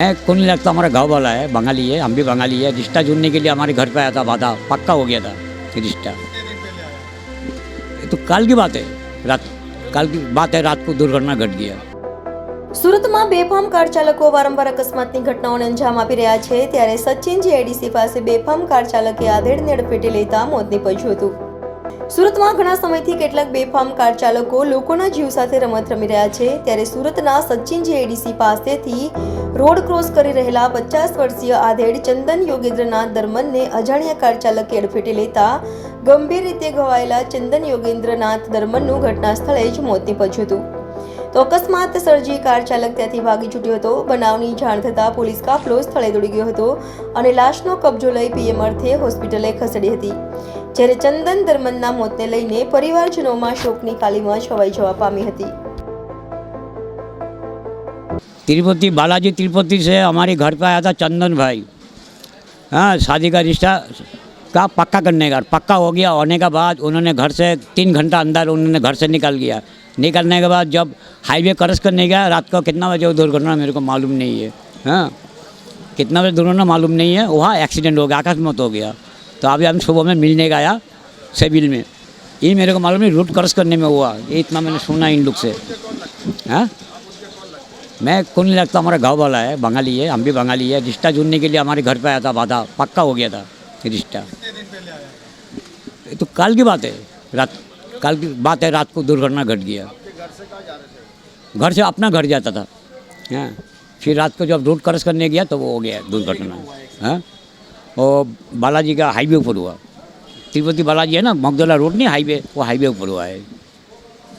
मैं को नहीं लगता, हमारा गांव वाला है, बंगाली है, हम भी बंगाली है। रिश्ता जुड़ने के लिए हमारे घर पे आया था, वादा पक्का हो गया था कि रिश्ता। ये तो कल की बात है, कल की बात है, रात को दुर्घटना घट गया। સુરતમાં બેફામ કાર ચાલકો વારંવાર અકસ્માતની ઘટનાઓને અંજામ આપી રહ્યા છે, ત્યારે સચિન જીઆઈડીસી પાસે બેફામ કાર ચાલકે આધેડને અડફેટે લેતા મોત નીપજ્યું હતું। સુરતમાં ઘણા સમયથી કેટલાક બેફામ કાર ચાલકો લોકોના જીવ સાથે રમત રમી રહ્યા છે, ત્યારે સુરતના સચિન જીઆઈડીસી પાસેથી રોડ ક્રોસ કરી રહેલા 50 વર્ષીય આધેડ ચંદન યોગેન્દ્રનાથ દરમનને અજાણ્યા કાર ચાલકે અડફેટે લેતા ગંભીર રીતે ઘવાયેલા ચંદન યોગેન્દ્રનાથ દરમનનું ઘટના સ્થળે જ મોત નીપજ્યું હતું। તો અકસ્માત સર્જી કાર ચાલક ત્યાંથી ભાગી છૂટ્યો હતો। બનાવની જાણ થતાં પોલીસ કાફલો સ્થળે દોડી ગયો હતો અને લાશનો કબજો લઈ પીએમ અર્થે હોસ્પિટલે ખસેડી હતી, જ્યારે ચંદન દરમનના મોતને લઈને પરિવારજનોમાં શોકની કાલીમાં છવાઈ જવા પામી હતી। तिरुपति बालाजी तिरुपति से हमारे घर पे आया था चंदन भाई। हाँ, शादी का रिश्ता का पक्का करने का पक्का हो गया। होने के बाद उन्होंने घर से 3 घंटा अंदर उन्होंने घर से निकल गया। निकलने के बाद जब हाईवे क्रॉस करने गया, रात को कितना बजे दुर्घटना मेरे को मालूम नहीं है। हाँ, कितना बजे दुर्घटना मालूम नहीं है। वहाँ एक्सीडेंट हो गया, अकस्मात हो गया। तो अभी हम सुबह में मिलने गया सिविल में, ये मेरे को मालूम नहीं रूट क्रॉस करने में हुआ, ये इतना मैंने सुना इन लोग से। हाँ, मैं को नहीं लगता, हमारा गांव वाला है, बंगाली है, हम भी बंगाली है। रिश्ता जुड़ने के लिए हमारे घर पे आया था, वादा पक्का हो गया था कि रिश्ता। ये तो कल की बात है, कल की बात है, रात को दुर्घटना घट गया। घर से अपना घर जाता था। हाँ, फिर रात को जब रोड क्रॉस करने गया तो वो हो गया दुर्घटना। हाँ, और बालाजी का हाईवे ऊपर हुआ। तिरुपति बालाजी है ना, मगदला रोड नहीं हाईवे, वो हाईवे ऊपर हुआ है।